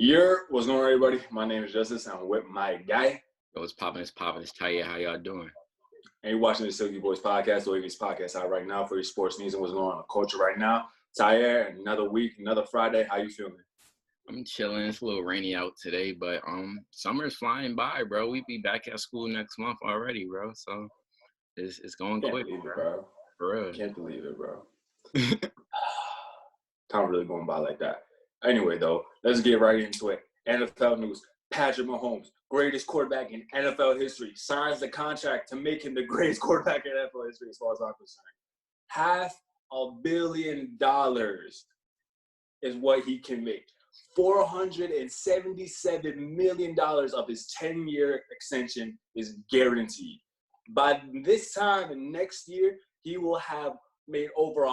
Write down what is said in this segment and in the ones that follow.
What's going on, everybody? My name is Justis. I'm with my guy. Yo, it's poppin', it's Tyaire. How y'all doing? And you're watching the Silky Boys podcast, the biggest podcast out right now for your sports news and what's going on in the culture right now. Tyaire, another week, another Friday. How you feeling? I'm chilling. It's a little rainy out today, but summer's flying by, bro. We be back at school next month already, bro. So it's going quick, bro. For real. Can't believe it, bro. Time really going by like that. Anyway, though, let's get right into it. NFL news. Patrick Mahomes, greatest quarterback in NFL history, signs the contract to make him the greatest quarterback in NFL history as far as I'm concerned. $500 million is what he can make. $477 million of his 10-year extension is guaranteed. By this time next year, he will have made over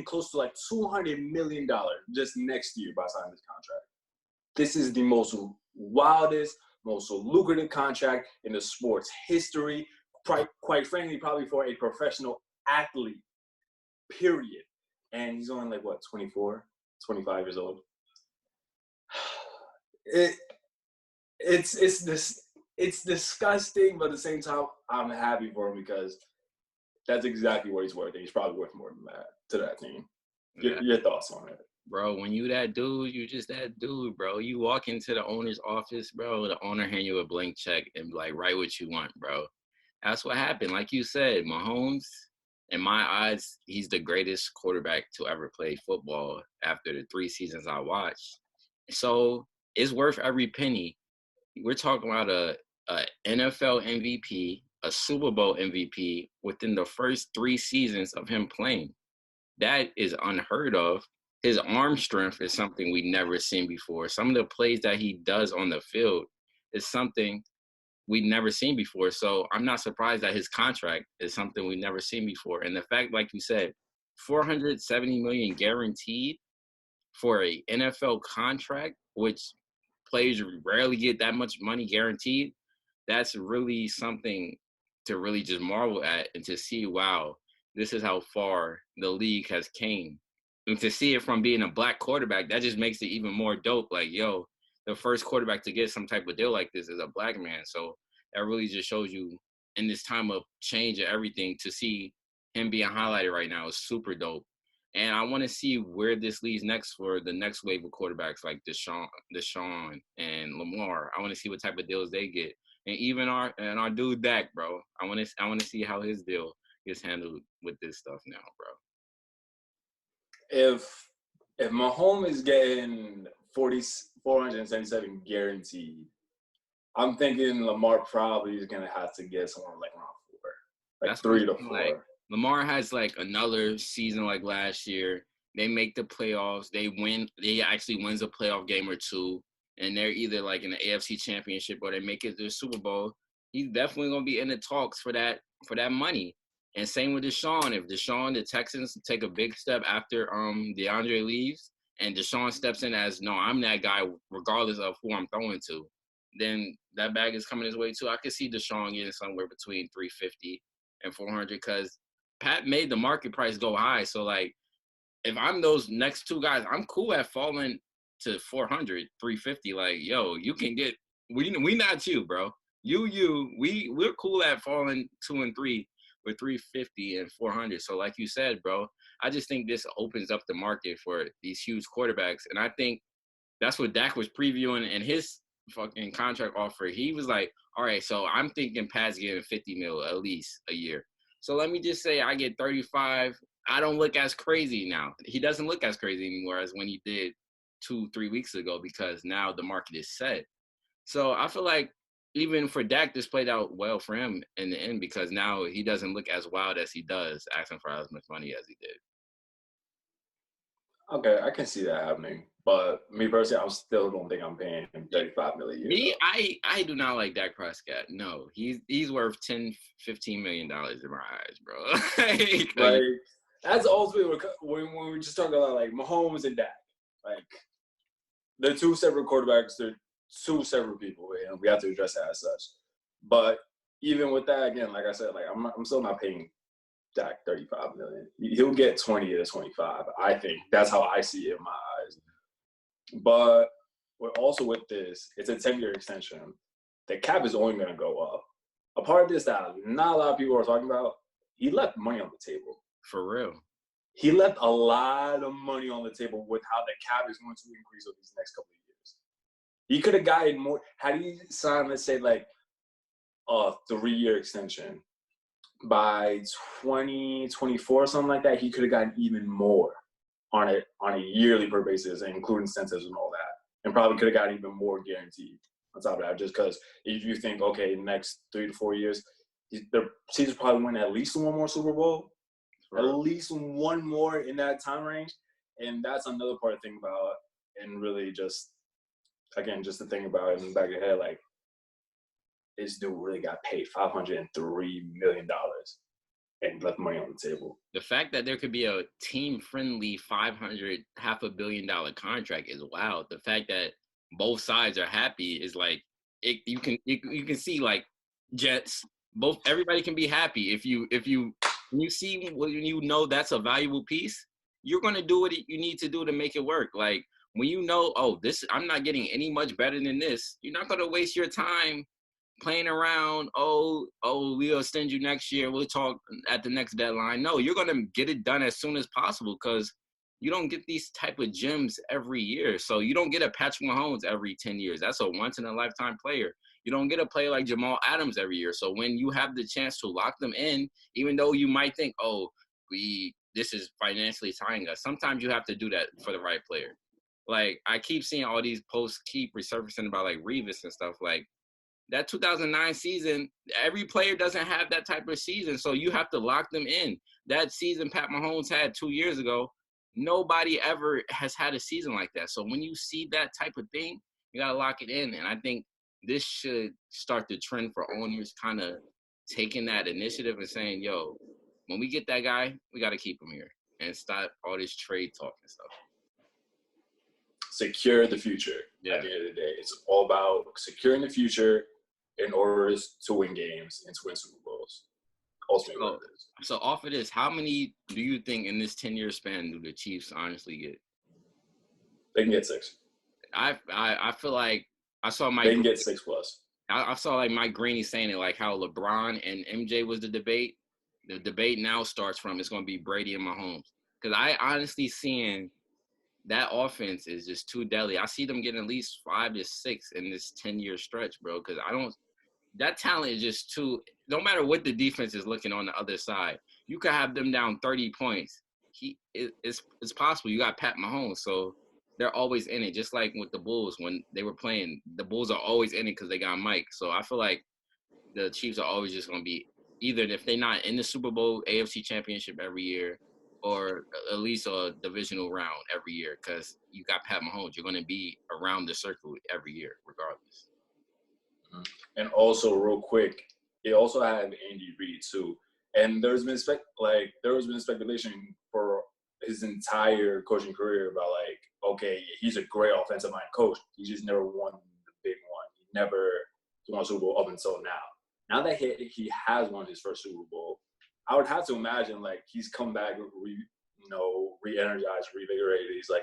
close to like $200 million just next year by signing this contract. This is the most wildest, most lucrative contract in the sports history, quite frankly, probably for a professional athlete, period. And he's only 24, 25 years old. It's disgusting, but at the same time, I'm happy for him because that's exactly what he's worth. He's probably worth more than that to that team. Your thoughts on it? Bro, when you that dude, you just that dude, bro. You walk into the owner's office, bro, the owner hand you a blank check and be like, write what you want, bro. That's what happened. Like you said, Mahomes, in my eyes, he's the greatest quarterback to ever play football after the 3 seasons I watched. So it's worth every penny. We're talking about a NFL MVP, a Super Bowl MVP within the first 3 seasons of him playing. That is unheard of. His arm strength is something we've never seen before. Some of the plays that he does on the field is something we've never seen before. So I'm not surprised that his contract is something we've never seen before. And the fact, like you said, $470 million guaranteed for a NFL contract, which players rarely get that much money guaranteed, that's really something to really just marvel at and to see, wow, this is how far the league has came. And to see it from being a black quarterback, that just makes it even more dope. Like, yo, the first quarterback to get some type of deal like this is a black man. So that really just shows you in this time of change and everything, to see him being highlighted right now is super dope. And I want to see where this leads next for the next wave of quarterbacks like Deshaun and Lamar. I want to see what type of deals they get. And even our dude Dak, bro. I want to see how his deal gets handled with this stuff now, bro. If Mahomes is getting 477 guaranteed, I'm thinking Lamar probably is gonna have to get somewhere like around 4, That's 3 to 4. Like, Lamar has another season like last year. They make the playoffs. They win. They actually wins a playoff game or two, and they're either in the AFC Championship or they make it to the Super Bowl. He's definitely gonna be in the talks for that money. And same with Deshaun. If the Texans take a big step after DeAndre leaves and Deshaun steps in as, no, I'm that guy regardless of who I'm throwing to, then that bag is coming his way too. I could see Deshaun getting somewhere between 350 and 400 because Pat made the market price go high. So, if I'm those next 2 guys, I'm cool at falling to 400, 350. Yo, you can get – we not you, bro. We're cool at falling 2 and 3. With 350 and 400. So like you said, bro, I just think this opens up the market for these huge quarterbacks. And I think that's what Dak was previewing in his fucking contract offer. He was like, all right, so I'm thinking Pat's getting 50 mil at least a year. So let me just say I get 35. I don't look as crazy now. He doesn't look as crazy anymore as when he did 2-3 weeks ago because now the market is set. So I feel like even for Dak, this played out well for him in the end because now he doesn't look as wild as he does asking for as much money as he did. Okay, I can see that happening. But me personally, I still don't think I'm paying him $35 million. Me, I do not like Dak Prescott. No, he's worth $10, $15 million in my eyes, bro. That's ultimately when we just talking about Mahomes and Dak. They're 2 separate quarterbacks. They're 2 separate people, and we have to address that as such. But even with that, again, like I said, I'm still not paying Dak $35 million. He'll get 20 to 25. I think that's how I see it in my eyes. But also with this, it's a 10-year extension. The cap is only going to go up. A part of this that not a lot of people are talking about, he left money on the table. For real. He left a lot of money on the table with how the cap is going to increase over these next couple of years. He could have gotten more. Had he signed, let's say, like a 3-year extension by 2024 or something like that, he could have gotten even more on a yearly per basis, including incentives and all that, and probably could have gotten even more guaranteed on top of that. Just because if you think, okay, next 3 to 4 years, the Chiefs probably win at least one more Super Bowl. At least one more in that time range. And that's another part to think about. And really just to think about it in the back of your head, like, this dude really got paid $503 million and left money on the table. The fact that there could be a team-friendly $500 million contract is wild. The fact that both sides are happy is like, you can see, like, Jets, everybody can be happy if you see when you know that's a valuable piece, you're going to do what you need to do to make it work. Like, when you know, I'm not getting any much better than this, you're not going to waste your time playing around, we'll extend you next year, we'll talk at the next deadline. No, you're going to get it done as soon as possible because you don't get these type of gems every year. So you don't get a Patrick Mahomes every 10 years. That's a once-in-a-lifetime player. You don't get a player like Jamal Adams every year. So when you have the chance to lock them in, even though you might think, this is financially tying us, sometimes you have to do that for the right player. Like, I keep seeing all these posts keep resurfacing about, like, Revis and stuff. Like, that 2009 season, every player doesn't have that type of season, so you have to lock them in. That season Pat Mahomes had 2 years ago, nobody ever has had a season like that. So when you see that type of thing, you got to lock it in. And I think this should start the trend for owners kind of taking that initiative and saying, yo, when we get that guy, we got to keep him here and stop all this trade talk and stuff. Secure the future. At the end of the day, it's all about securing the future in order to win games and to win Super Bowls. Ultimately, what it is. So off of this, how many do you think in this 10-year span do the Chiefs honestly get? They can get 6. I feel like I saw Mike. They can get 6+. I saw, like, Mike Greeny saying it, like how LeBron and MJ was the debate. The debate now starts from it's going to be Brady and Mahomes. Because I honestly seeing that offense is just too deadly. I see them getting at least 5 to 6 in this 10-year stretch, bro. Because that talent is just too. No matter what the defense is looking on the other side, you could have them down 30 points. It's possible. You got Pat Mahomes, so they're always in it. Just like with the Bulls when they were playing, the Bulls are always in it because they got Mike. So I feel like the Chiefs are always just going to be either, if they're not in the Super Bowl, AFC Championship every year, or at least a divisional round every year because you got Pat Mahomes. You're going to be around the circle every year regardless. And also, real quick, they also have Andy Reid too. And there's been speculation for his entire coaching career about, like, okay, he's a great offensive mind coach. He just never won the big one. He never won a Super Bowl up until now. Now that he has won his first Super Bowl, I would have to imagine, like, he's come back, re-energized, revigorated. He's like,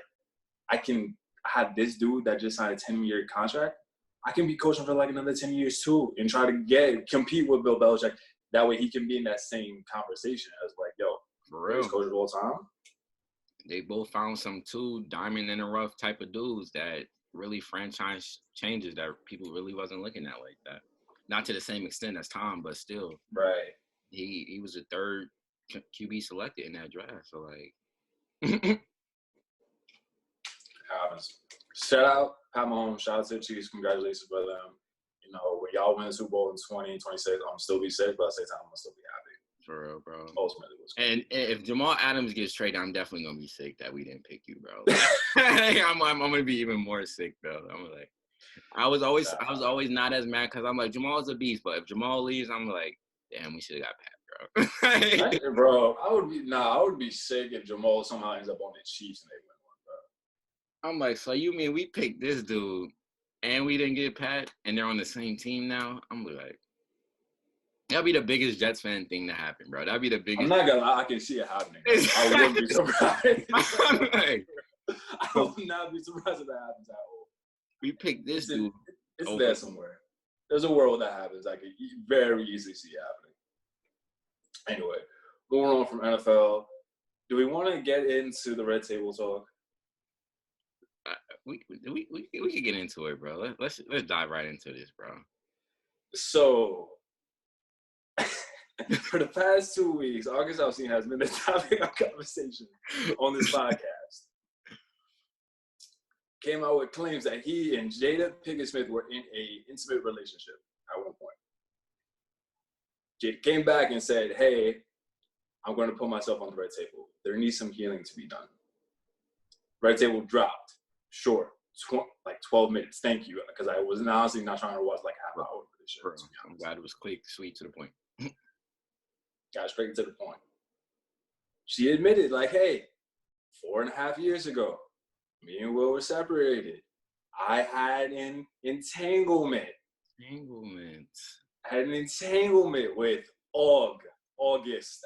I can have this dude that just signed a 10-year contract. I can be coaching for like another 10 years too and try to compete with Bill Belichick. That way he can be in that same conversation as, like, yo, for real, coach of all time. They both found some two diamond in the rough type of dudes that really franchise changes that people really wasn't looking at like that. Not to the same extent as Tom, but still. Right. He was the third QB selected in that draft. So, like. Shout out Pat Mahomes. Shout out to the Chiefs. Congratulations, brother. You know, when y'all win the Super Bowl in 2026, I'm still be safe, but at the same time, I'm going to still be happy. For real, bro. Ultimately, and if Jamal Adams gets traded, I'm definitely going to be sick that we didn't pick you, bro. I'm going to be even more sick, though. I'm like, I was always not as mad because I'm like, Jamal's a beast, but if Jamal leaves, I'm like, damn, we should have got Pat, bro. Bro, I would be sick if Jamal somehow ends up on the Chiefs and they win one, bro. I'm like, so you mean we picked this dude and we didn't get Pat and they're on the same team now? I'm like, that'd be the biggest Jets fan thing to happen, bro. That'd be the biggest. I'm not gonna lie, I can see it happening. I wouldn't be surprised. I'm like, I would not be surprised if that happens at all. We picked this dude. It's there somewhere. There's a world that happens. I could very easily see happening. Anyway, moving on from NFL, do we want to get into the red table talk? We could get into it, bro. Let's dive right into this, bro. So, for the past 2 weeks, August Alsina has been the topic of conversation on this podcast. Came out with claims that he and Jada Pinkett Smith were in an intimate relationship at one point. Jada came back and said, hey, I'm going to put myself on the red table. There needs some healing to be done. Red table dropped. Short. 12 minutes. Thank you. Because I was honestly not trying to watch like half an hour for this shit. I'm glad it was quick, sweet, to the point. Got straight to the point. She admitted, like, hey, 4.5 years ago, me and Will were separated. I had an entanglement. I had an entanglement with August.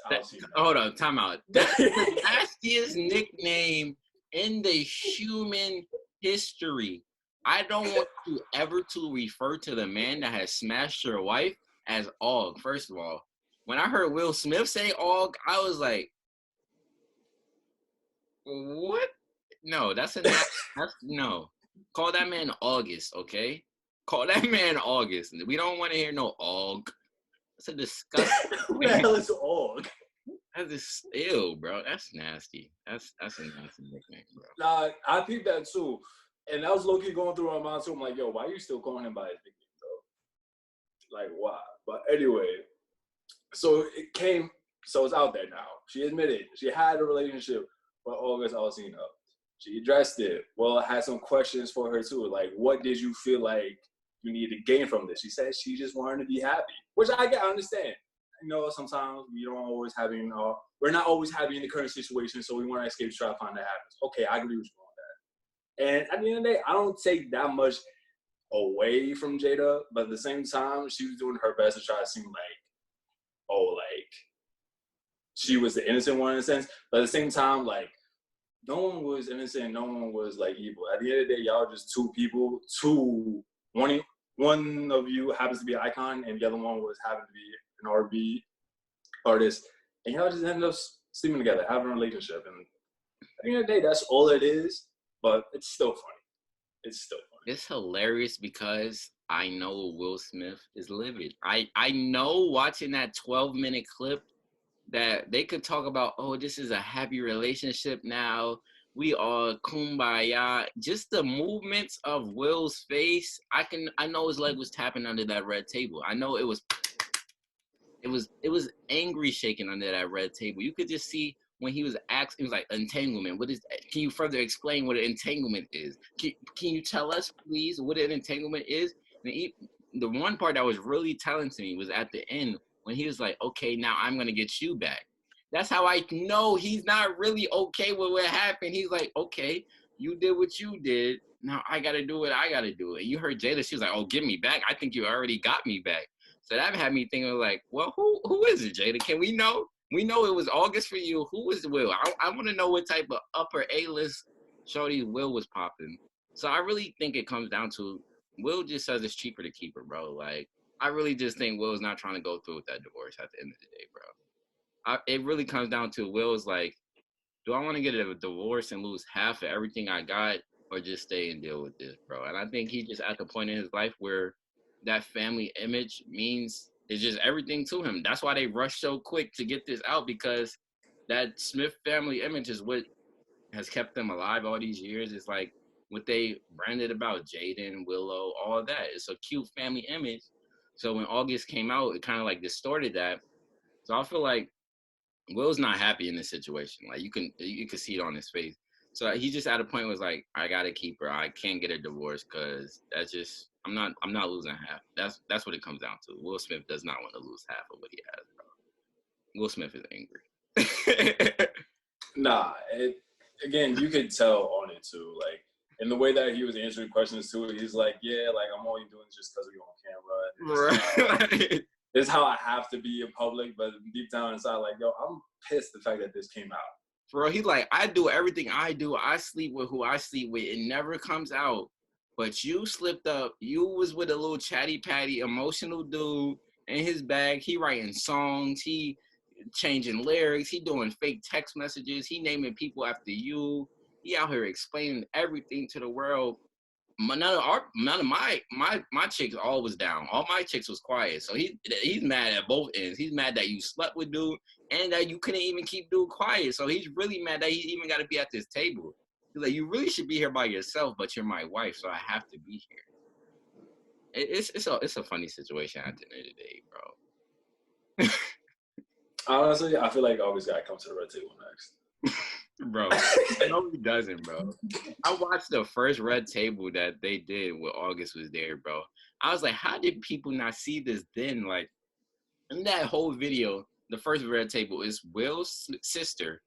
Hold on, time out. That's the nastiest nickname in the human history. I don't want you ever to refer to the man that has smashed your wife as Og. First of all, when I heard Will Smith say Og, I was like, what? No, no. Call that man August, okay? Call that man August. We don't want to hear no Og. That's a disgusting. Who the hell is Og? That's just ill, bro. That's nasty. That's a nasty nickname, bro. Nah, I peeped that too. And I was low-key going through my mind too. I'm like, yo, why are you still calling him by his nickname, though? Like, why? But anyway, so it's out there now. She admitted she had a relationship with August Alsina. She addressed it. Well, I had some questions for her too. Like, what did you feel like you needed to gain from this? She said she just wanted to be happy, which I understand. You know, sometimes we're not always happy in the current situation, so we want to escape to try to find that happiness. Okay, I agree with you on that. And at the end of the day, I don't take that much away from Jada, but at the same time, she was doing her best to try to seem like she was the innocent one in a sense. But at the same time, like, no one was innocent, no one was like evil. At the end of the day, y'all are just two people. One of you happens to be an icon, and the other one happened to be an R&B artist, and y'all just ended up sleeping together, having a relationship. And at the end of the day, that's all it is. But it's still funny. It's hilarious because I know Will Smith is livid. I know watching that 12-minute clip that they could talk about, oh, this is a happy relationship now. We all kumbaya. Just the movements of Will's face. I know his leg was tapping under that red table. I know it was angry shaking under that red table. You could just see when he was asking, it was like entanglement. Can you further explain what an entanglement is? Can you tell us, please, what an entanglement is? And the one part that was really telling to me was at the end when he was like, okay, now I'm going to get you back. That's how I know he's not really okay with what happened. He's like, okay, you did what you did. Now I got to do what I got to do. And you heard Jada, she was like, oh, give me back. I think you already got me back. So that had me thinking like, well, who is it, Jada? Can we know? We know it was August for you. Who was Will? I want to know what type of upper A-list shorty Will was popping. So I really think it comes down to Will just says it's cheaper to keep her, bro. Like, I really just think Will's not trying to go through with that divorce at the end of the day, bro. It really comes down to Will's like, do I want to get a divorce and lose half of everything I got or just stay and deal with this, bro? And I think he's just at the point in his life where that family image means it's just everything to him. That's why they rushed so quick to get this out, because that Smith family image is what has kept them alive all these years. It's like what they branded about Jaden, Willow, all of that. It's a cute family image. So when August came out, it kind of like distorted that. So I feel like Will's not happy in this situation. Like you can see it on his face. So he's just at a point where it's like, I gotta keep her. I can't get a divorce because that's just I'm not losing half. That's what it comes down to. Will Smith does not want to lose half of what he has, bro. Will Smith is angry. Nah, again, you could tell on it too. Like in the way that he was answering questions too, he's like, yeah, like I'm only doing this just because we're on camera. Right. This is how I have to be in public, but deep down inside, like, yo, I'm pissed the fact that this came out. Bro, he's like, I do everything I do. I sleep with who I sleep with. It never comes out. But you slipped up. You was with a little chatty patty, emotional dude in his bag. He writing songs. He changing lyrics. He doing fake text messages. He naming people after you. He out here explaining everything to the world. None of my chicks all was down. All my chicks was quiet. So he's mad at both ends. He's mad that you slept with dude and that you couldn't even keep dude quiet. So he's really mad that he even got to be at this table. He's like, you really should be here by yourself, but you're my wife, so I have to be here. It's a funny situation at the end of the day, bro. Honestly, I feel like August gotta come to the red table next. Bro, no, he doesn't, bro. I watched the first red table that they did when August was there, bro. I was like, how did people not see this then? Like, in that whole video, the first red table is Will's sister.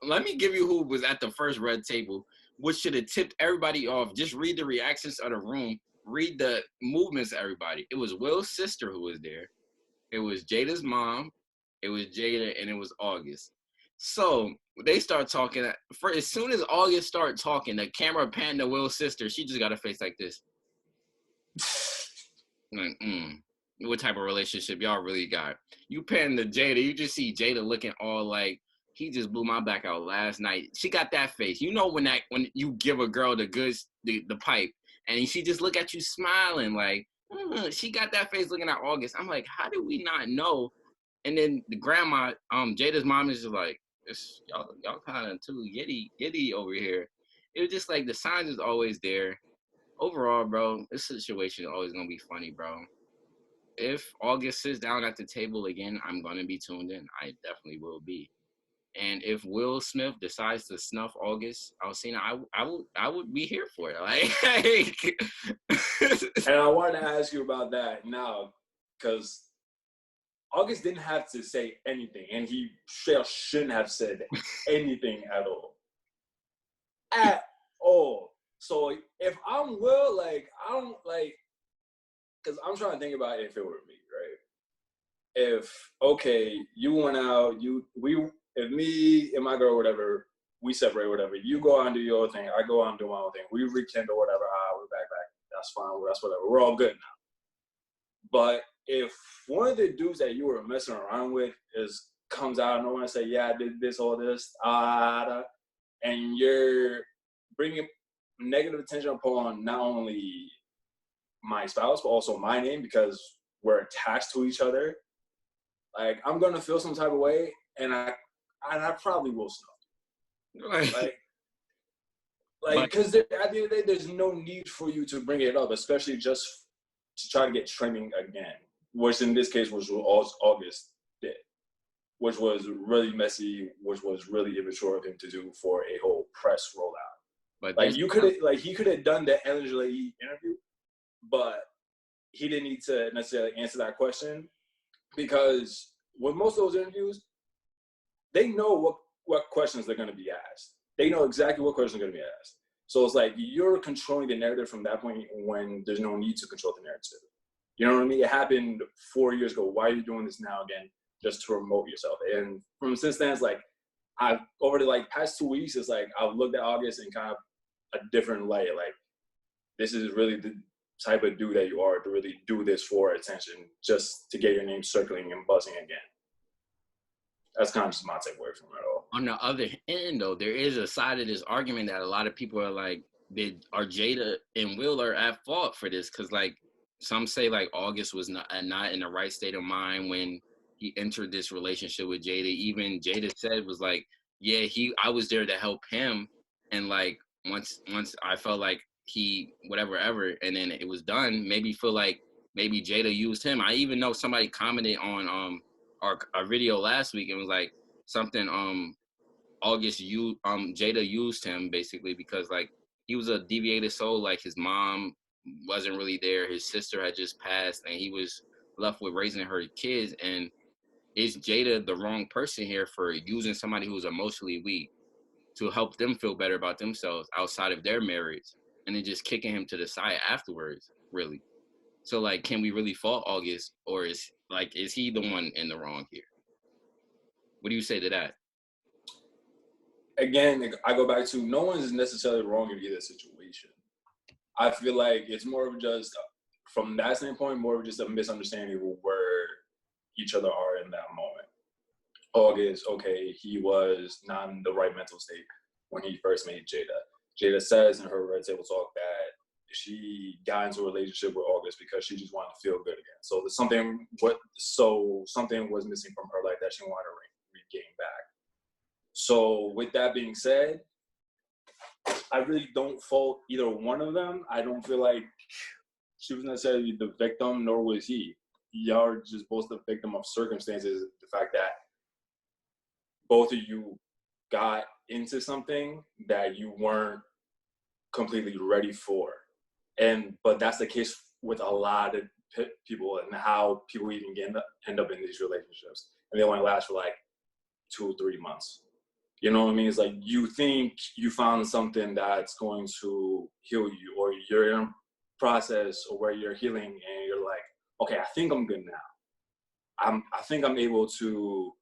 Let me give you who was at the first red table, which should have tipped everybody off. Just read the reactions of the room. Read the movements of everybody. It was Will's sister who was there. It was Jada's mom. It was Jada, and it was August. So they start talking. As soon as August started talking, the camera panned to Will's sister. She just got a face like this. Like, what type of relationship y'all really got? You pan to Jada, you just see Jada looking all like, he just blew my back out last night. She got that face. You know when you give a girl the pipe, and she just look at you smiling like, she got that face looking at August. I'm like, how did we not know? And then the grandma, Jada's mom is just like, y'all kind of too giddy over here. It was just like the signs is always there. Overall, bro, this situation is always gonna be funny, bro. If August sits down at the table again, I'm gonna be tuned in. I definitely will be. And if Will Smith decides to snuff August Alsina, I would be here for it. Like, and I wanted to ask you about that now, because August didn't have to say anything, and he shouldn't have said anything at all. At all. So if I'm Will, like, I don't, like, because I'm trying to think about if it were me, right? If, okay, you went out, if me and my girl, whatever, we separate, whatever, you go out and do your own thing, I go out and do my own thing, we rekindle, whatever, we're back, that's fine, that's whatever, we're all good now. But if one of the dudes that you were messing around with comes out and no one say, yeah, I did this, all this, and you're bringing negative attention upon not only my spouse, but also my name, because we're attached to each other, like, I'm gonna feel some type of way, and I probably will snuff. Like, because at the end of the day, there's no need for you to bring it up, especially just to try to get trending again, which in this case was what August did, which was really messy, which was really immature of him to do for a whole press rollout. But like, he could have done the Angela Yee interview, but he didn't need to necessarily answer that question, because with most of those interviews, they know what questions they're going to be asked. They know exactly what questions are going to be asked. So it's like, you're controlling the narrative from that point when there's no need to control the narrative. You know what I mean? It happened 4 years ago. Why are you doing this now again? Just to promote yourself. And from since then, it's like, over the like past 2 weeks, it's like I've looked at August in kind of a different light. Like, this is really the type of dude that you are to really do this for attention, just to get your name circling and buzzing again. That's kind of just my takeaway from it all. On the other end, though, there is a side of this argument that a lot of people are like, are Jada and Will are at fault for this? Because, like, some say, like, August was not in the right state of mind when he entered this relationship with Jada. Even Jada said was like, yeah, I was there to help him. And, like, once I felt like he, whatever, and then it was done, maybe feel like maybe Jada used him. I even know somebody commented on our video last week and was like something Jada used him basically because like he was a deviated soul, like his mom wasn't really there, his sister had just passed, and he was left with raising her kids. And is Jada the wrong person here for using somebody who's emotionally weak to help them feel better about themselves outside of their marriage, and then just kicking him to the side afterwards, really? So, like, can we really fault August, or is he the one in the wrong here? What do you say to that? Again, I go back to no one is necessarily wrong in either situation. I feel like it's more of just, from that standpoint, more of just a misunderstanding of where each other are in that moment. August, okay, he was not in the right mental state when he first met Jada. Jada says in her Red Table Talk that she got into a relationship with August because she just wanted to feel good again. So something was missing from her life that she wanted to regain back. So with that being said, I really don't fault either one of them. I don't feel like she was necessarily the victim, nor was he. Y'all are just both the victim of circumstances. The fact that both of you got into something that you weren't completely ready for. But that's the case with a lot of people, and how people even end up in these relationships. And they only last for like 2 or 3 months. You know what I mean? It's like you think you found something that's going to heal you, or you're in a process or where you're healing and you're like, okay, I think I'm good now. I think I'm able to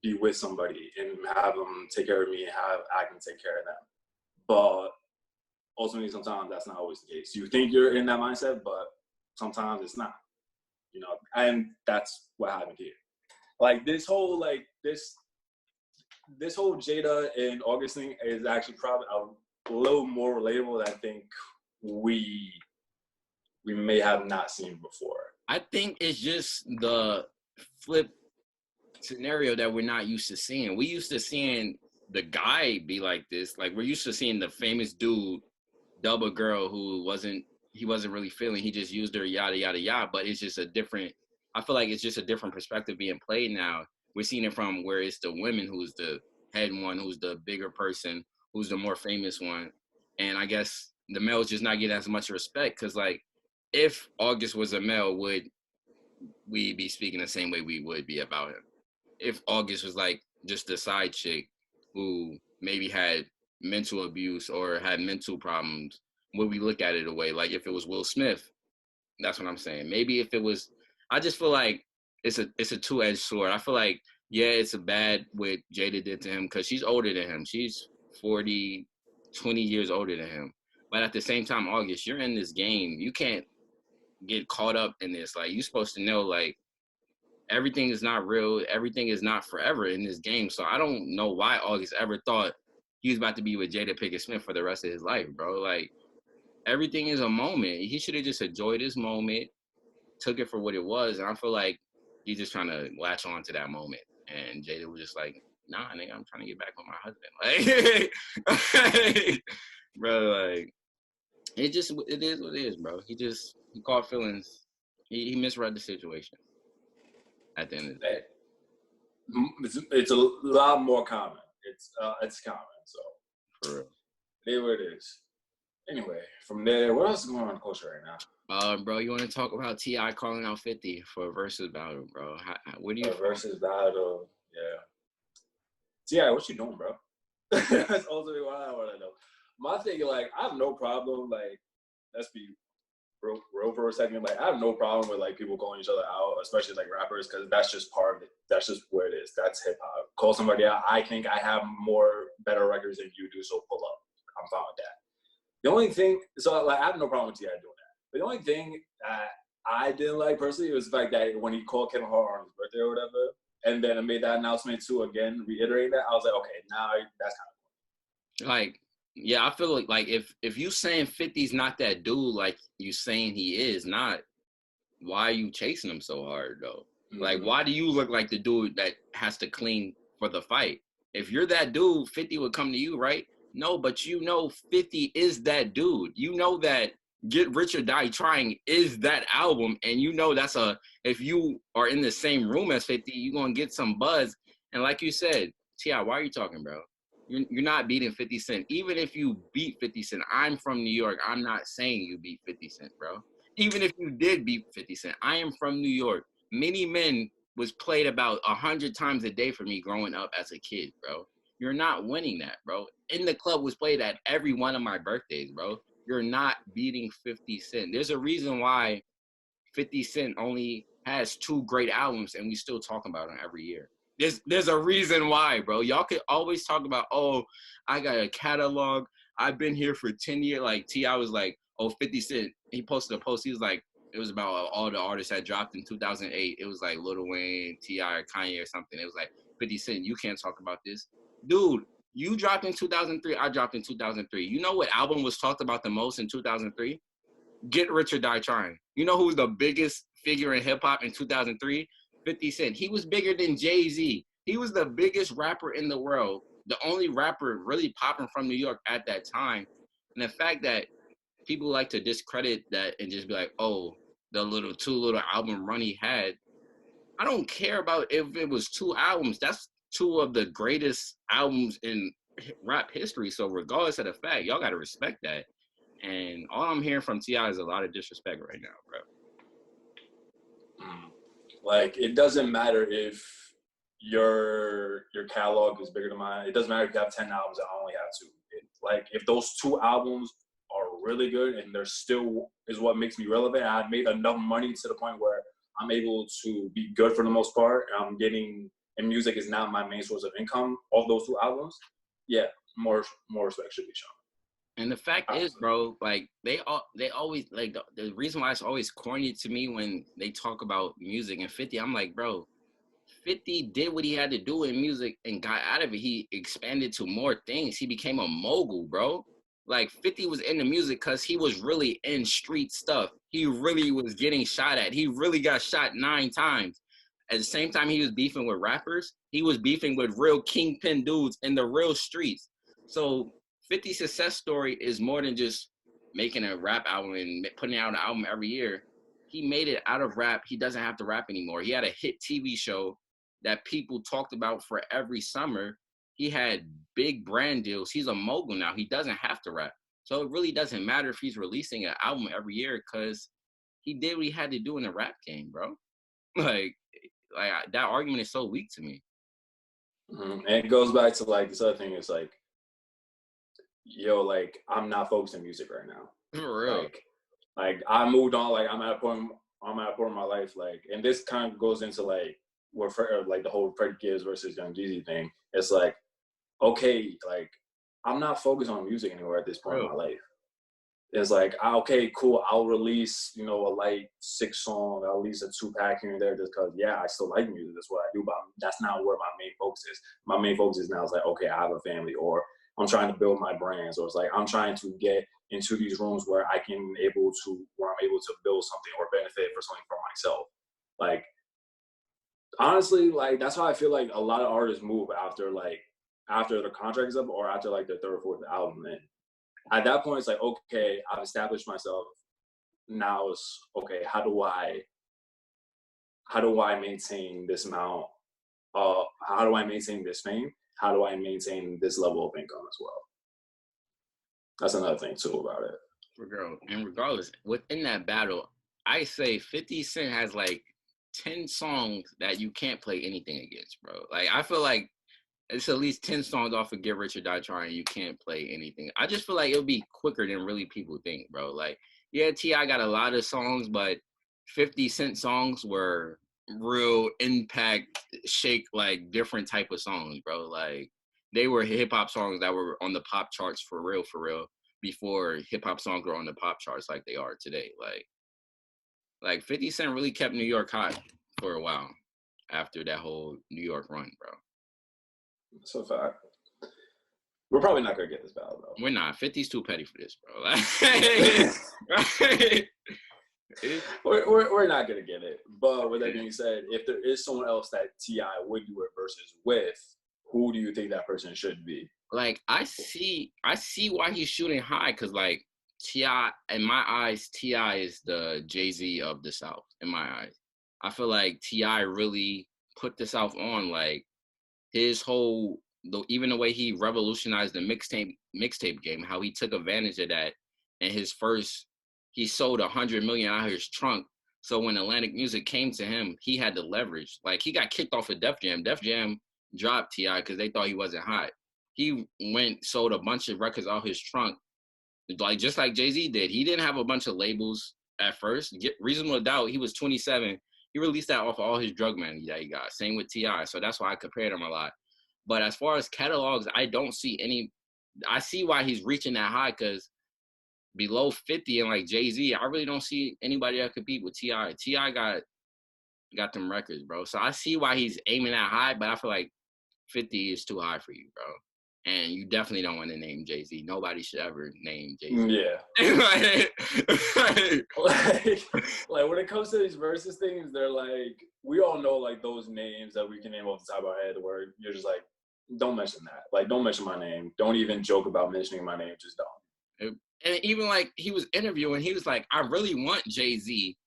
be with somebody and have them take care of me and have I can take care of them. But ultimately, sometimes that's not always the case. You think you're in that mindset, but sometimes it's not. You know, and that's what happened here. Like this whole Jada and August thing is actually probably a little more relatable than I think we may have not seen before. I think it's just the flip scenario that we're not used to seeing. We used to seeing the guy be like this. Like, we're used to seeing the famous dude dub a girl who he wasn't really feeling. He just used her, yada, yada, yada. But it's just I feel like it's just a different perspective being played now. We're seeing it from where it's the women who's the head one, who's the bigger person, who's the more famous one. And I guess the males just not get as much respect, because, like, if August was a male, would we be speaking the same way we would be about him? If August was like just a side chick who maybe had mental abuse or had mental problems, would we look at it a way? Like if it was Will Smith, that's what I'm saying. Maybe if it was, I just feel like it's a two-edged sword. I feel like, yeah, it's a bad what Jada did to him because she's older than him. She's 20 years older than him. But at the same time, August, you're in this game. You can't get caught up in this. Like, you're supposed to know, like, everything is not real. Everything is not forever in this game. So I don't know why August ever thought he was about to be with Jada Pinkett Smith for the rest of his life, bro. Like, everything is a moment. He should have just enjoyed his moment, took it for what it was. And I feel like he's just trying to latch on to that moment. And Jada was just like, nah, nigga, I'm trying to get back with my husband. Like, bro, like, it is what it is, bro. He caught feelings. He misread the situation. At the end of the day, it's a lot more common. It's common. So for real. It is what it is. Anyway, from there, what else is going on in the culture right now? Bro, you want to talk about T.I. calling out 50 for a versus battle, bro? What do you? Versus battle, yeah. T.I., what you doing, bro? That's ultimately what I want to know. My thing, like, I have no problem. Like, let's be real for a second. Like, I have no problem with like people calling each other out, especially like rappers, because that's just part of it. That's just where it is. That's hip hop. Call somebody out. I think I have better records than you do, so pull up. I'm fine with that. The only thing, so like, I have no problem with T.I. doing that. But the only thing that I didn't like personally was the fact that when he called Kevin Hart on his birthday or whatever, and then I made that announcement too, again, reiterating that, I was like, okay, now that's kind of cool. Like, yeah, I feel like if you saying 50's not that dude, like you saying he is not, why are you chasing him so hard though? Mm-hmm. Like, why do you look like the dude that has to clean for the fight? If you're that dude, 50 would come to you, right? No, but you know 50 is that dude. You know that Get Rich or Die Trying is that album, and you know if you are in the same room as 50, you're going to get some buzz. And like you said, T.I., why are you talking, bro? You're not beating 50 Cent. Even if you beat 50 Cent, I'm from New York. I'm not saying you beat 50 Cent, bro. Even if you did beat 50 Cent, I am from New York. Many Men was played about 100 times a day for me growing up as a kid, bro. You're not winning that, bro. In the Club was played at every one of my birthdays, bro. You're not beating 50 Cent. There's a reason why 50 Cent only has 2 great albums and we still talk about them every year. There's a reason why, bro. Y'all could always talk about, oh, I got a catalog. I've been here for 10 years. Like T.I. was like, oh, 50 Cent. He posted a post. He was like, it was about all the artists that dropped in 2008. It was like Lil Wayne, T.I., or Kanye or something. It was like 50 Cent. You can't talk about this, dude. You dropped in 2003. I dropped in 2003. You know what album was talked about the most in 2003? Get Rich or Die Trying. You know who was the biggest figure in hip hop in 2003? 50 Cent. He was bigger than Jay-Z. He was the biggest rapper in the world, the only rapper really popping from New York at that time. And the fact that people like to discredit that and just be like, oh, the two little album run he had. I don't care about if it was 2 albums. That's 2 of the greatest albums in rap history. So regardless of the fact, y'all got to respect that. And all I'm hearing from T.I. is a lot of disrespect right now, bro. Like, it doesn't matter if your catalog is bigger than mine. It doesn't matter if you have 10 albums. I only have 2. Like, if those 2 albums are really good and they're still is what makes me relevant, I've made enough money to the point where I'm able to be good for the most part. And music is now my main source of income of those 2 albums. Yeah, more respect should be shown. And the fact is, bro, like they always like the reason why it's always corny to me when they talk about music and 50, I'm like, bro, 50 did what he had to do in music and got out of it. He expanded to more things. He became a mogul, bro. Like 50 was in the music because he was really in street stuff. He really was getting shot at. He really got shot 9 times. At the same time he was beefing with rappers, he was beefing with real kingpin dudes in the real streets. So 50's success story is more than just making a rap album and putting out an album every year. He made it out of rap. He doesn't have to rap anymore. He had a hit TV show that people talked about for every summer. He had big brand deals. He's a mogul now. He doesn't have to rap. So it really doesn't matter if he's releasing an album every year because he did what he had to do in the rap game, bro. Like that argument is so weak to me. And it goes back to like this other thing is like, yo, like I'm not focused on music right now. For real. Like I moved on. Like I'm at a point in my life. Like, and this kind of goes into like like the whole Freddie Gibbs versus Young Jeezy thing. It's like, okay, like I'm not focused on music anymore at this point in my life. It's like, okay, cool. I'll release, a light 6 song, I'll release a 2-pack here and there just because, yeah, I still like music. That's what I do. But that's not where my main focus is. My main focus is now is like, okay, I have a family, or I'm trying to build my brands, or it's like I'm trying to get into these rooms where I'm able to build something or benefit for something for myself. Like, honestly, like that's how I feel like a lot of artists move after the contract is up or after like their 3rd or 4th album. And at that point, it's like, okay, I've established myself. Now it's okay. How do I maintain this amount? How do I maintain this fame? How do I maintain this level of income as well? That's another thing too about it. And regardless, within that battle, I say 50 Cent has like 10 songs that you can't play anything against, bro. Like I feel like it's at least 10 songs off of Get Rich or Die Trying. You can't play anything. I just feel like it'll be quicker than really people think, bro. Like, yeah, T.I. got a lot of songs, but 50 Cent songs were real impact, shake, like different type of songs, bro. Like, they were hip-hop songs that were on the pop charts for real, before hip-hop songs were on the pop charts like they are today. Like 50 Cent really kept New York hot for a while after that whole New York run, bro. That's a fact. We're probably not gonna get this battle though. We're not. 50's too petty for this, bro. We're not gonna get it. But with that being said, if there is someone else that T.I. would do it versus with, who do you think that person should be? Like I see why he's shooting high, because like T.I., in my eyes, T.I. is the Jay-Z of the South. In my eyes, I feel like T.I. really put the South on. Like his whole, even the way he revolutionized the mixtape game, how he took advantage of that. And he sold 100 million out of his trunk. So when Atlantic Music came to him, he had the leverage. Like he got kicked off of Def Jam. Def Jam dropped T.I. because they thought he wasn't hot. He sold a bunch of records out his trunk, like just like Jay-Z did. He didn't have a bunch of labels at first. Reasonable Doubt, he was 27. He released that off of all his drug money that he got. Same with T.I. So that's why I compared them a lot. But as far as catalogs, I don't see any I see why he's reaching that high, because below 50 and like Jay-Z, I really don't see anybody that compete with T.I. T.I. got them records, bro. So I see why he's aiming that high, but I feel like 50 is too high for you, bro. And you definitely don't want to name Jay-Z. Nobody should ever name Jay-Z. Yeah. like when it comes to these versus things, they're like, we all know like those names that we can name off the top of our head where you're just like, don't mention that. Like, don't mention my name. Don't even joke about mentioning my name. Just don't. And even like he was interviewing, he was like, I really want Jay-Z,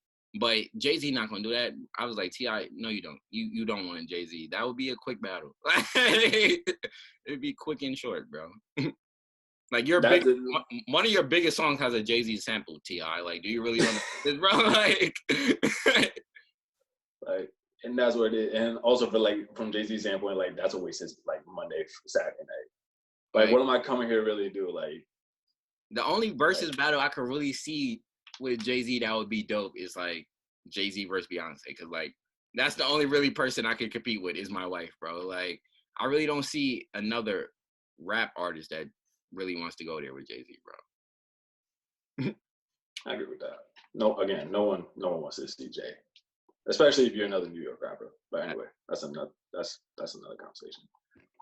but Jay-Z not gonna do that. I was like, T.I., no, you don't. You don't want Jay-Z. That would be a quick battle. It'd be quick and short, bro. Like one of your biggest songs has a Jay-Z sample, T.I. Like, do you really want this, bro? Like, and that's what it is. And also for like from Jay-Z's standpoint, like that's a waste of like Monday, Saturday night. Like, what am I coming here to really do? Like, the only versus battle I could really see with Jay-Z that would be dope is like Jay-Z versus Beyonce, because like that's the only really person I could compete with is my wife, bro. Like, I really don't see another rap artist that really wants to go there with Jay-Z, bro. I agree with that. No, again, no one wants to see Jay, especially if you're another New York rapper. But anyway, that's another conversation.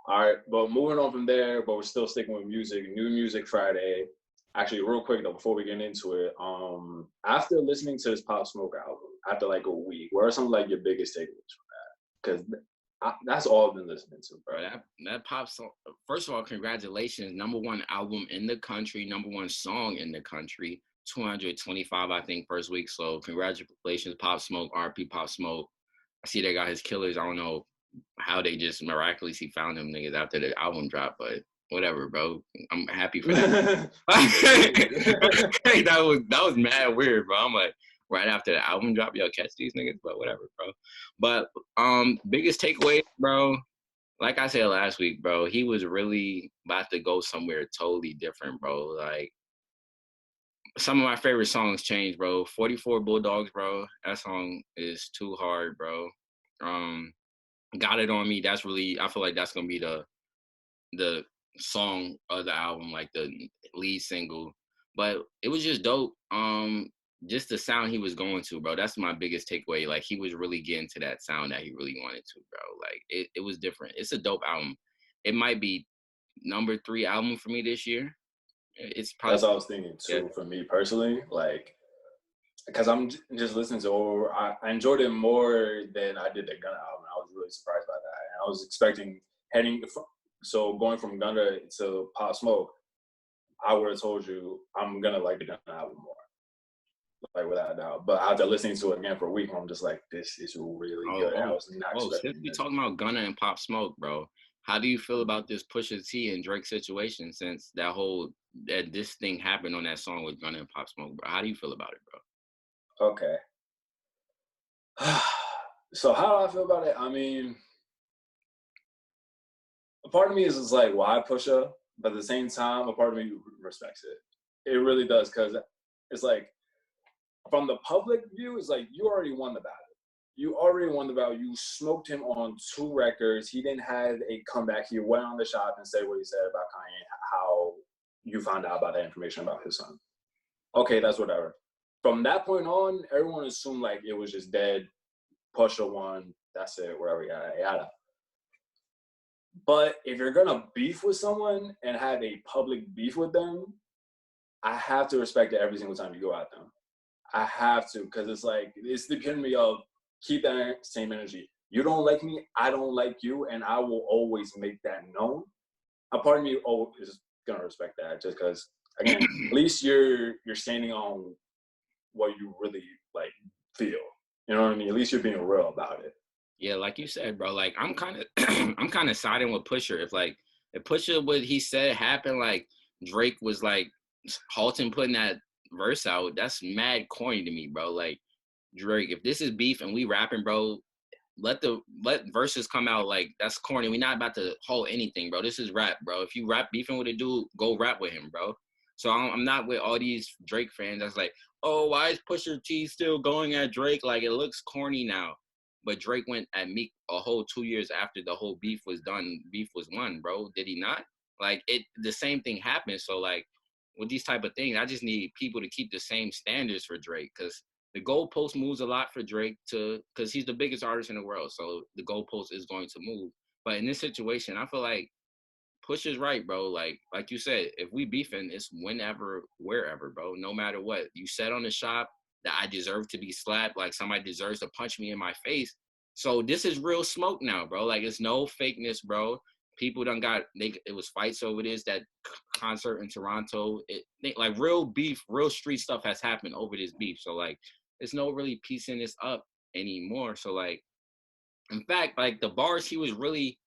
All right, but moving on from there, but we're still sticking with music. New Music Friday. Actually, real quick though, before we get into it, after listening to this Pop Smoke album, after like a week, what are some of like your biggest takeaways from that? Because that's all I've been listening to, bro. That pop song. First of all, congratulations, #1 album in the country, #1 song in the country, 225, I think, first week. So congratulations, Pop Smoke, RP Pop Smoke. I see they got his killers. I don't know how they just miraculously found them niggas after the album dropped, but whatever, bro. I'm happy for that. that was mad weird, bro. I'm like, right after the album drop, y'all catch these niggas, but whatever, bro. But biggest takeaway, bro, like I said last week, bro, he was really about to go somewhere totally different, bro. Like, some of my favorite songs changed, bro. 44 Bulldogs, bro. That song is too hard, bro. Got It On Me. That's really, I feel like that's gonna be the song of the album, like the lead single. But it was just dope. Just the sound he was going to, bro. That's my biggest takeaway. Like, he was really getting to that sound that he really wanted to, bro. Like, it was different. It's a dope album. It might be #3 album for me this year. It's probably, that's what I was thinking too. Yeah. For me personally, like, because I'm just listening to I enjoyed it more than I did the Gunna album. I was really surprised by that. And I was expecting going from Gunna to Pop Smoke, I would have told you I'm gonna like the Gunna album more, like without a doubt. But after listening to it again for a week, I'm just like, this is really good. I was not expecting. Since we talking about Gunna and Pop Smoke, bro, how do you feel about this Pusha T and Drake situation since this thing happened on that song with Gunna and Pop Smoke, bro? How do you feel about it, bro? Okay. So how do I feel about it? I mean, a part of me is just like, why Pusha? But at the same time, a part of me respects it. It really does, because it's like, from the public view, it's like, you already won the battle. You already won the battle. You smoked him on 2 records. He didn't have a comeback. He went on the shop and said what he said about Kanye, how you found out about that information about his son. Okay, that's whatever. From that point on, everyone assumed like it was just dead. Pusha won. That's it. Whatever. Yada yada. But if you're gonna beef with someone and have a public beef with them, I have to respect it every single time you go at them. I have to, because it's like, it's the epitome of keep that same energy. You don't like me, I don't like you, and I will always make that known. A part of me is gonna respect that, just because, again, at least you're standing on what you really like feel. You know what I mean? At least you're being real about it. Yeah, like you said, bro. Like, I'm kind of siding with Pusha. If Pusha what he said happened, like Drake was like halting putting that verse out, that's mad corny to me, bro. Like, Drake, if this is beef and we rapping, bro, let verses come out. Like, that's corny. We not about to halt anything, bro. This is rap, bro. If you rap beefing with a dude, go rap with him, bro. So I'm not with all these Drake fans that's like, oh, why is Pusha T still going at Drake? Like, it looks corny now. But Drake went at Meek a whole 2 years after the whole beef was done. Beef was won, bro. Did he not? Like the same thing happens. So like with these type of things, I just need people to keep the same standards for Drake, because the goalpost moves a lot for Drake because he's the biggest artist in the world. So the goalpost is going to move. But in this situation, I feel like Push is right, bro. Like you said, if we beefing, it's whenever, wherever, bro. No matter what. You said on the shop that I deserve to be slapped, like somebody deserves to punch me in my face. So this is real smoke now, bro. Like it's no fakeness, bro. People it was fights over this, that concert in Toronto. Like real beef, real street stuff has happened over this beef. So like, there's no really piecing this up anymore. So like, in fact, like the bars he was really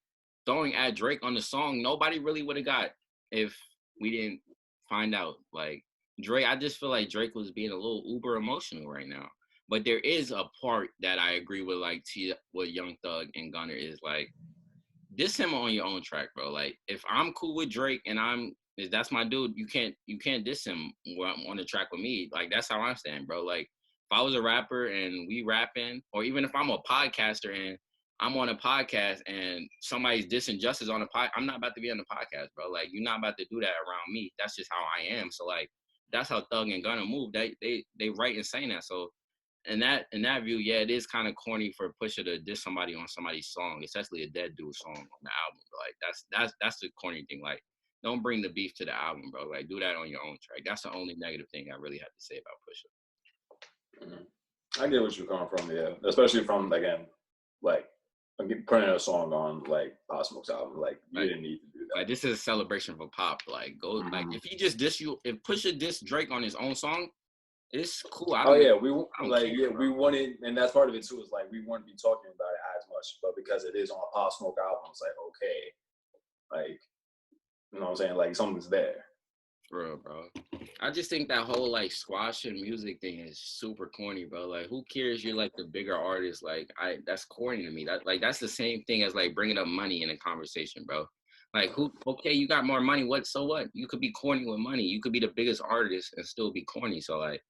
throwing at Drake on the song, nobody really would have got if we didn't find out. Like Drake, I just feel like Drake was being a little uber emotional right now. But there is a part that I agree with, like what Young Thug and Gunner is like, diss him on your own track, bro. Like if I'm cool with Drake and if that's my dude, you can't diss him on the track with me. Like that's how I'm saying, bro. Like if I was a rapper and we rapping, or even if I'm a podcaster and I'm on a podcast and somebody's dissing Justice on a pod, I'm not about to be on the podcast, bro. Like you're not about to do that around me. That's just how I am. So like that's how Thug and Gunna move. They right in saying that. So in that view, yeah, it is kind of corny for Pusha to diss somebody on somebody's song, especially a dead dude song on the album. But like that's the corny thing. Like don't bring the beef to the album, bro. Like do that on your own track. That's the only negative thing I really have to say about Pusha. I get what you're coming from, yeah. Especially from again, like putting a song on like Pop Smoke's album, like you didn't need to do that. Like this is a celebration for Pop. Like go like if he just diss you, if Pusha diss Drake on his own song, it's cool. We wanted, and that's part of it too. Is like we wouldn't be talking about it as much, but because it is on a Pop Smoke album, it's like okay, like you know what I'm saying, like something's there. For real, bro. I just think that whole like squash and music thing is super corny, bro. Like who cares? You're like the bigger artist. Like that's corny to me. That's the same thing as like bringing up money in a conversation, bro. Like okay, you got more money. So what? You could be corny with money. You could be the biggest artist and still be corny. So like.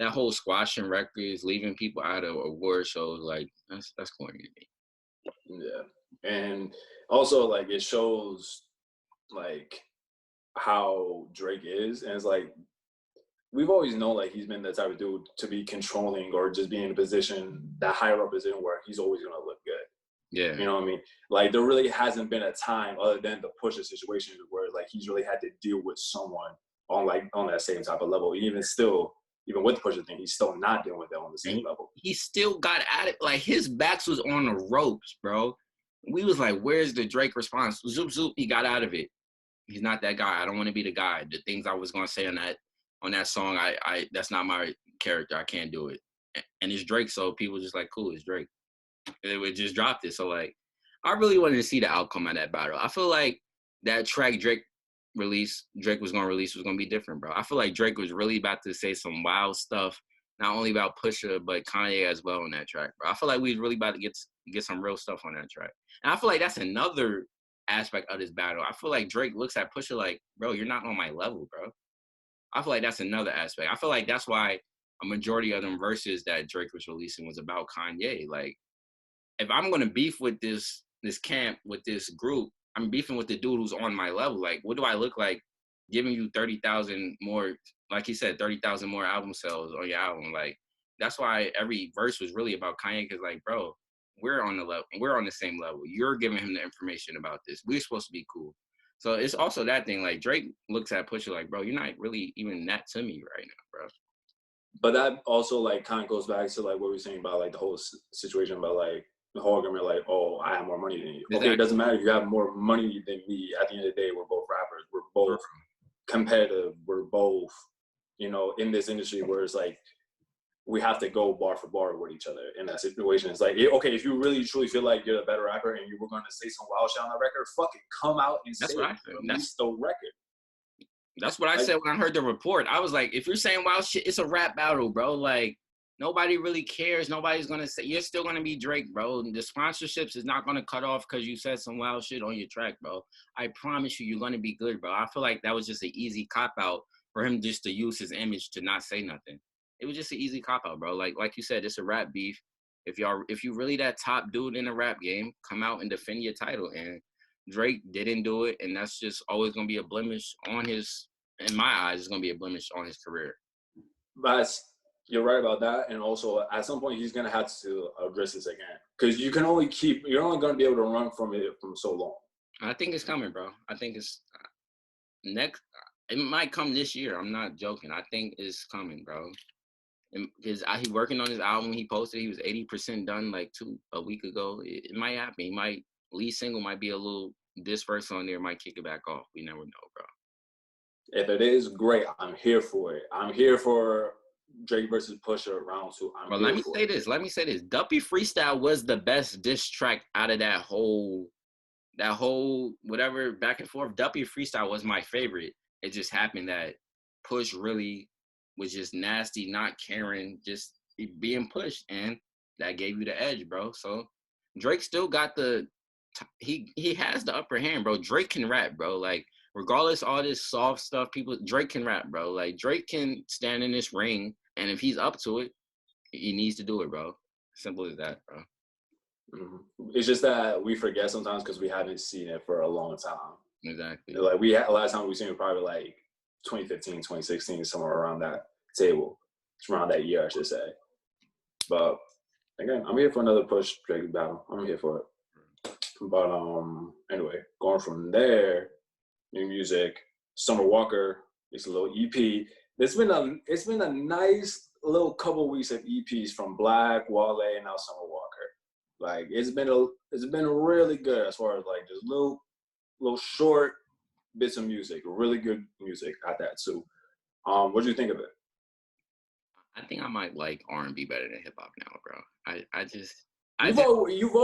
That whole squashing records, leaving people out of award shows, like that's corny to me. Yeah, and also like it shows like how Drake is, and it's like we've always known like he's been the type of dude to be controlling or just be in a position that higher up is in where he's always gonna look good. Yeah, you know what I mean. Like there really hasn't been a time other than the Pusha situation where like he's really had to deal with someone on that same type of level. Even with the Pusha thing, he's still not dealing with that on the same level. He still got at it. Like, his backs was on the ropes, bro. We was like, where's the Drake response? Zoop, zoop, he got out of it. He's not that guy. I don't want to be the guy. The things I was going to say on that song, I that's not my character. I can't do it. And it's Drake, so people just like, cool, it's Drake. It just dropped it. So, like, I really wanted to see the outcome of that battle. I feel like that track Drake was going to release was going to be different, bro. I feel like Drake was really about to say some wild stuff, not only about Pusha, but Kanye as well on that track, bro. I feel like we was really about to get some real stuff on that track. And I feel like that's another aspect of this battle. I feel like Drake looks at Pusha like, bro, you're not on my level, bro. I feel like that's another aspect. I feel like that's why a majority of them verses that Drake was releasing was about Kanye. Like, if I'm going to beef with this camp, with this group, I'm beefing with the dude who's on my level. Like, what do I look like giving you 30,000 more, like he said, 30,000 more album sales on your album? Like, that's why every verse was really about Kanye, because, like, bro, we're on the level. We're on the same level. You're giving him the information about this. We're supposed to be cool. So it's also that thing. Like, Drake looks at Pusha like, bro, you're not really even that to me right now, bro. But that also, like, kind of goes back to, like, what we were saying about, like, the whole situation about, like, the whole argument, like, oh, I have more money than you. Exactly. Okay, it doesn't matter if you have more money than me. At the end of the day, we're both rappers. We're both competitive. We're both, in this industry where it's like we have to go bar for bar with each other in that situation. It's like, okay, if you really truly feel like you're the better rapper and you were going to say some wild shit on the record, fucking come out and say it. That's the record. That's what I said when I heard the report. I was like, if you're saying wild shit, it's a rap battle, bro. Like, nobody really cares. Nobody's going to say, you're still going to be Drake, bro. The sponsorships is not going to cut off because you said some wild shit on your track, bro. I promise you're going to be good, bro. I feel like that was just an easy cop-out for him just to use his image to not say nothing. It was just an easy cop-out, bro. Like you said, it's a rap beef. If you really that top dude in the rap game, come out and defend your title. And Drake didn't do it, and that's just always gonna be a blemish on his. In my eyes, it's gonna be a blemish on his career. But you're right about that, and also at some point he's gonna have to address this again because you're only gonna be able to run from it from so long. I think it's coming, bro. I think it's next. It might come this year. I'm not joking. I think it's coming, bro. Because he working on his album. He posted he was 80% done like a week ago. It might happen. He might lead single might be a little this verse on there might kick it back off. We never know, bro. If it is, great. I'm here for it. I'm here for Drake versus Pusha round 2. Well, let me say this. Duppy Freestyle was the best diss track out of that whole whatever back and forth. Duppy Freestyle was my favorite. It just happened that Push really was just nasty, not caring, just being pushed, and that gave you the edge, bro. So Drake still got he has the upper hand, bro. Drake can rap, bro. Like regardless of all this soft stuff, Drake can rap, bro. Like Drake can stand in this ring, and if he's up to it, he needs to do it, bro. Simple as that, bro. Mm-hmm. It's just that we forget sometimes because we haven't seen it for a long time. Exactly. Like last time we seen it probably like 2015, 2016, somewhere around that table. It's around that year, I should say. But again, I'm here for another Push Drake battle. I'm here for it. But anyway, going from there, new music. Summer Walker. It's a little EP. It's been a nice little couple weeks of EPs from Black, Wale, and now Summer Walker. Like it's been really good as far as like just little short bits of music, really good music at that too. What do you think of it? I think I might like R&B better than hip hop now, bro. You've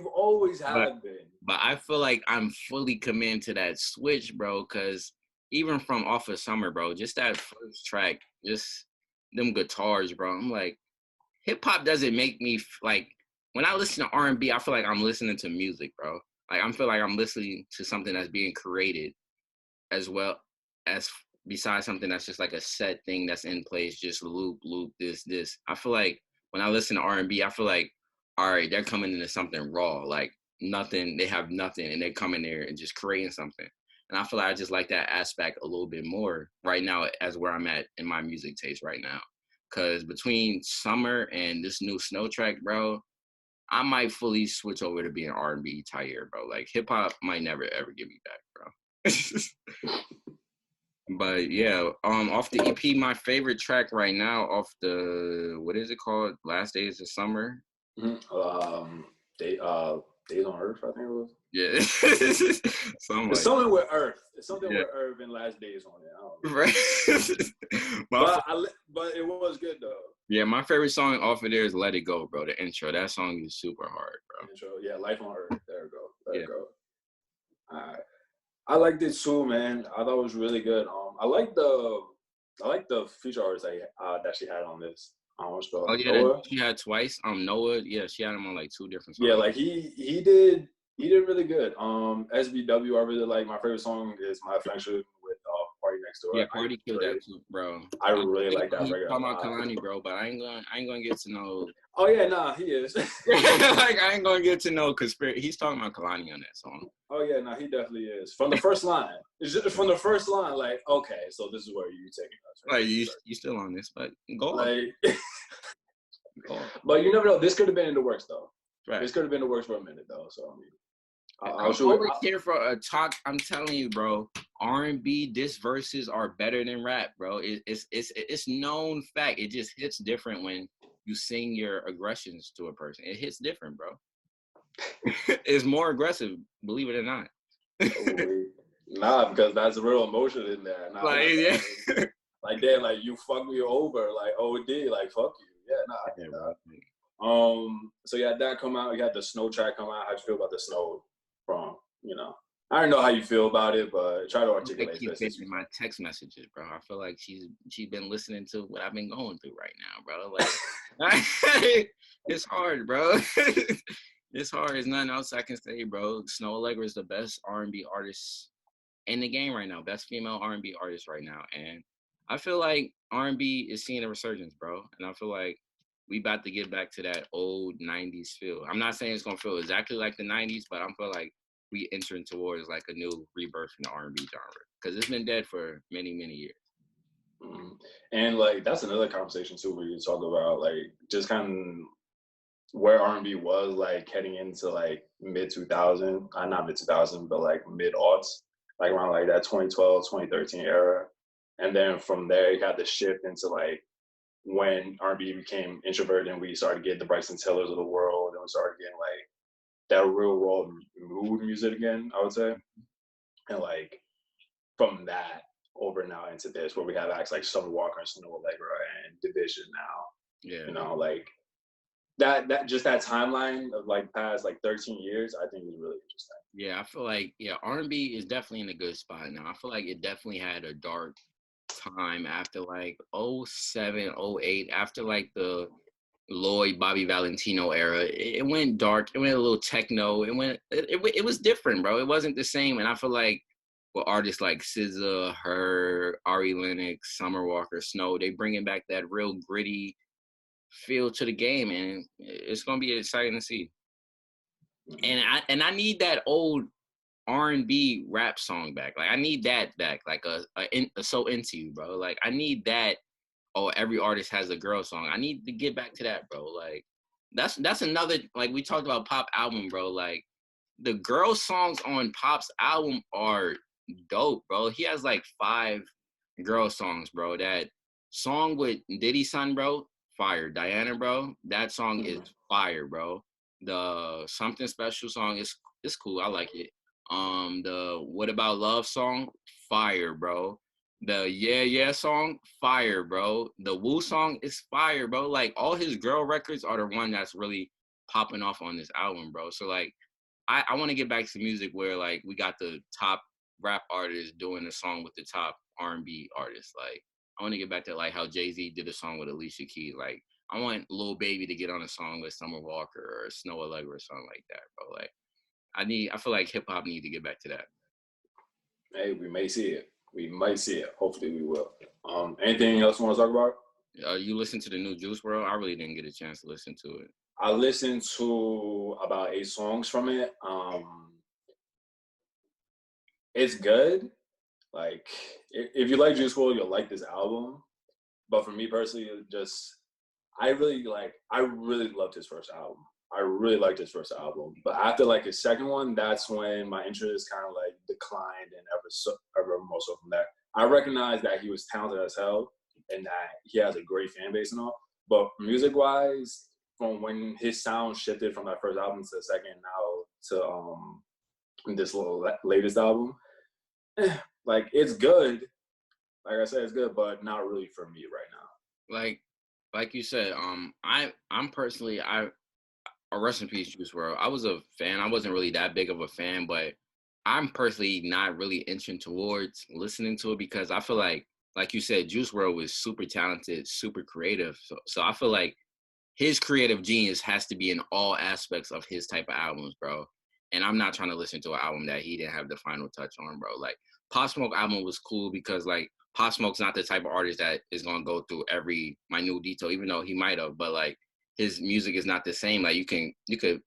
always have been. But I feel like I'm fully committed to that switch, bro. Because even from Off of Summer, bro, just that first track, just them guitars, bro. I'm like, hip hop doesn't make me like. When I listen to R&B, I feel like I'm listening to music, bro. Like I feel like I'm listening to something that's being created, as well as besides something that's just like a set thing that's in place, just loop, this. I feel like when I listen to R&B, I feel like, all right, they're coming into something raw, like nothing, they have nothing, and they come in there and just creating something. And I feel like I just like that aspect a little bit more right now as where I'm at in my music taste right now. Because between Summer and this new Snow track, bro, I might fully switch over to being R&B Tyaire, bro. Like hip hop might never ever get me back, bro. But yeah, off the EP, my favorite track right now off the what is it called? Last Days of Summer. Mm-hmm. Days on Earth, I think it was. Yeah, it's something with Earth. It's something with Earth and Last Days on it. I don't know. Right. but it was good though. Yeah, my favorite song off of there is "Let It Go," bro. The intro, that song is super hard, bro. Intro, yeah, Life on Earth. There we go. Let it go. All right. I liked it too, man. I thought it was really good. I like the feature artist that she had on this. Oh yeah, Noah. She had twice. Noah, yeah, she had him on like 2 different songs. Yeah, like he did really good. SBW, I really like. My favorite song is My Affection with Party Next Door. Yeah, Party killed that too, bro. I really like that record. Talking about Kalani, bro, but I ain't gonna get to know. Oh yeah, nah, he is. Like I ain't gonna get to know conspiracy. He's talking about Kalani on that song. Oh yeah, no, he definitely is. From the first line, it's just from the first line. Like, okay, so this is where you taking us. Right? Like you still on this, but go on. Like, but you never know. This could have been in the works though. Right. This could have been in the works for a minute though. So I mean. I'm over here for a talk. I'm telling you, bro. R&B diss verses are better than rap, bro. It's known fact. It just hits different when you sing your aggressions to a person. It hits different, bro. It's more aggressive, believe it or not. Nah, because that's real emotion in there. Nah, yeah. Like damn, like you fuck me over, like OD, like fuck you. Yeah, nah. Yeah, bro. So yeah, that come out. You had the Snow track come out. How'd you feel about the Snow? From I don't know how you feel about it, but try to articulate this. In my text messages, bro. I feel like she's been listening to what I've been going through right now, bro. Like it's hard, bro. It's hard. There's nothing else I can say, bro. Snow Allegra is the best R&B artist in the game right now. Best female R&B artist right now, and I feel like R&B is seeing a resurgence, bro. And I feel like we about to get back to that old 90s feel. I'm not saying it's going to feel exactly like the 90s, but I feel like we entering towards like a new rebirth in the R&B genre because it's been dead for many, many years. Mm-hmm. And like that's another conversation too, where you talk about like just kind of where R&B was like heading into like mid 2000, not mid 2000, but like mid aughts, like around like that 2012, 2013 era. And then from there, you had the shift into like when R&B became introverted and we started getting the Bryson Tillers of the world and we started getting like that real raw mood music again, I would say. And like from that over now into this, where we have acts like Summer Walker and Snow Allegra and Division now, Yeah. you know, like that just that timeline of like past like 13 years, I think is really interesting. Yeah, I feel like R&B is definitely in a good spot now. I feel like it definitely had a dark time after like '07, '08, after like the Lloyd, Bobby Valentino era. It went dark. It went a little techno. It was different, bro. It wasn't the same. And I feel like with artists like SZA, Her, Ari Lennox, Summer Walker, Snow, they bringing back that real gritty feel to the game, and it's gonna be exciting to see. And I need that old R&B rap song back. Like I need that back. Like a So Into You, bro. Like I need that. Oh, every artist has a girl song. I need to get back to that, bro. Like that's another, like we talked about Pop album, bro. Like the girl songs on Pop's album are dope, bro. He has like 5 girl songs, bro. That song with Diddy's son, bro, fire. Diana, bro, that song is fire, bro. The Something Special song is cool. I like it. The What About Love song, fire, bro. The Yeah Yeah song, fire, bro. The Woo song is fire, bro. Like all his girl records are the one that's really popping off on this album, bro. So like I want to get back to music where like we got the top rap artists doing a song with the top R&B artists. Like I want to get back to like how Jay-Z did a song with Alicia Keys. Like I want Lil Baby to get on a song with Summer Walker or Snow Allegra or something like that, bro. Like I feel like hip hop need to get back to that. Hey, we may see it. We might see it. Hopefully, we will. Anything else you want to talk about? You listen to the new Juice WRLD? I really didn't get a chance to listen to it. I listened to about 8 songs from it. It's good. Like, if you like Juice WRLD, you'll like this album. But for me personally, I really loved his first album. I really liked his first album. But after like his second one, that's when my interest kind of like declined and ever more so from there. I recognized that he was talented as hell and that he has a great fan base and all. But music wise, from when his sound shifted from that first album to the second, now to this little latest album, like it's good. Like I said, it's good, but not really for me right now. Like you said, I'm personally rest in peace, Juice WRLD. I was a fan. I wasn't really that big of a fan, but I'm personally not really inching towards listening to it because I feel like you said, Juice WRLD was super talented, super creative. So I feel like his creative genius has to be in all aspects of his type of albums, bro. And I'm not trying to listen to an album that he didn't have the final touch on, bro. Like Pop Smoke album was cool because like Pop Smoke's not the type of artist that is gonna go through every minute detail, even though he might have, but like his music is not the same. Like you could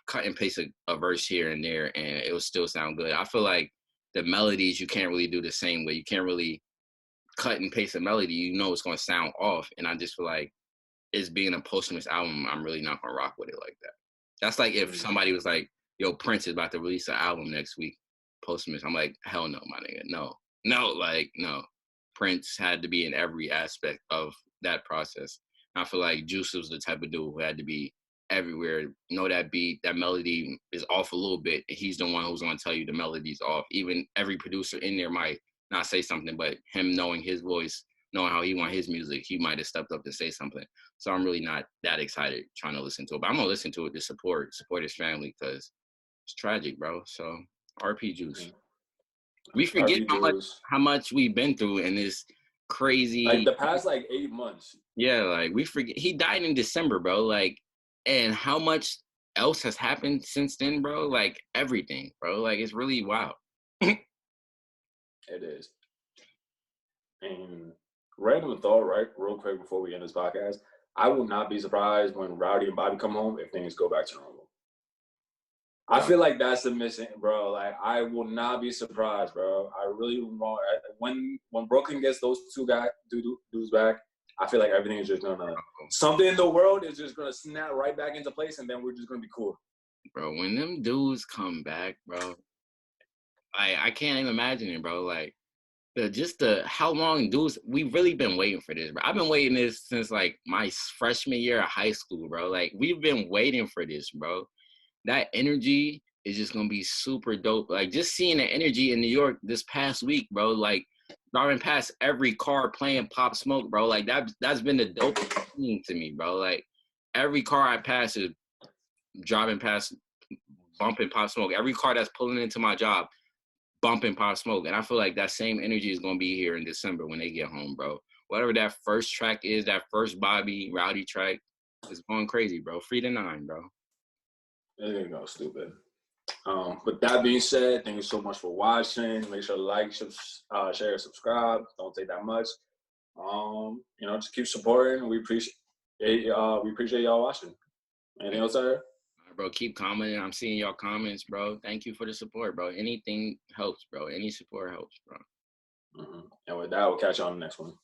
cut and paste a verse here and there and it will still sound good. I feel like the melodies you can't really do the same way. You can't really cut and paste a melody. You know it's gonna sound off. And I just feel like it's being a posthumous album, I'm really not gonna rock with it like that. That's like if somebody was like, yo, Prince is about to release an album next week, posthumous. I'm like, hell no, my nigga. No. Prince had to be in every aspect of that process. And I feel like Juice was the type of dude who had to be everywhere. Know that beat, that melody is off a little bit. He's the one who's gonna tell you the melody's off. Even every producer in there might not say something, but him knowing his voice, knowing how he want his music, he might have stepped up to say something. So I'm really not that excited trying to listen to it. But I'm gonna listen to it to support his family because it's tragic, bro. So RP Juice. We forget how much we've been through in this crazy, like the past like 8 months. Yeah, like we forget he died in December, bro. Like, and how much else has happened since then, bro? Like everything, bro. Like it's really wild. It is. And random thought, right? Real quick before we end this podcast, I will not be surprised when Rowdy and Bobby come home if things go back to normal. I feel like that's the missing, bro. Like, I will not be surprised, bro. I really won't. When Brooklyn gets those two dudes back, I feel like everything is just gonna something in the world is just gonna snap right back into place, and then we're just gonna be cool. Bro, when them dudes come back, bro, I can't even imagine it, bro. Like how long dudes we've really been waiting for this, bro. I've been waiting this since like my freshman year of high school, bro. Like we've been waiting for this, bro. That energy is just gonna be super dope. Like just seeing the energy in New York this past week, bro. Like driving past every car playing Pop Smoke, bro. Like that's been the dopest thing to me, bro. Like every car I pass is driving past, bumping Pop Smoke. Every car that's pulling into my job, bumping Pop Smoke. And I feel like that same energy is gonna be here in December when they get home, bro. Whatever that first track is, that first Bobby Rowdy track, is going crazy, bro. Free to 9, bro. There you go, stupid. With that being said, thank you so much for watching. Make sure to like, share, subscribe. Don't take that much. Just keep supporting. We appreciate y'all watching. Anything else, Tyre? Bro, keep commenting. I'm seeing y'all comments, bro. Thank you for the support, bro. Anything helps, bro. Any support helps, bro. And with that, we'll catch you on the next one.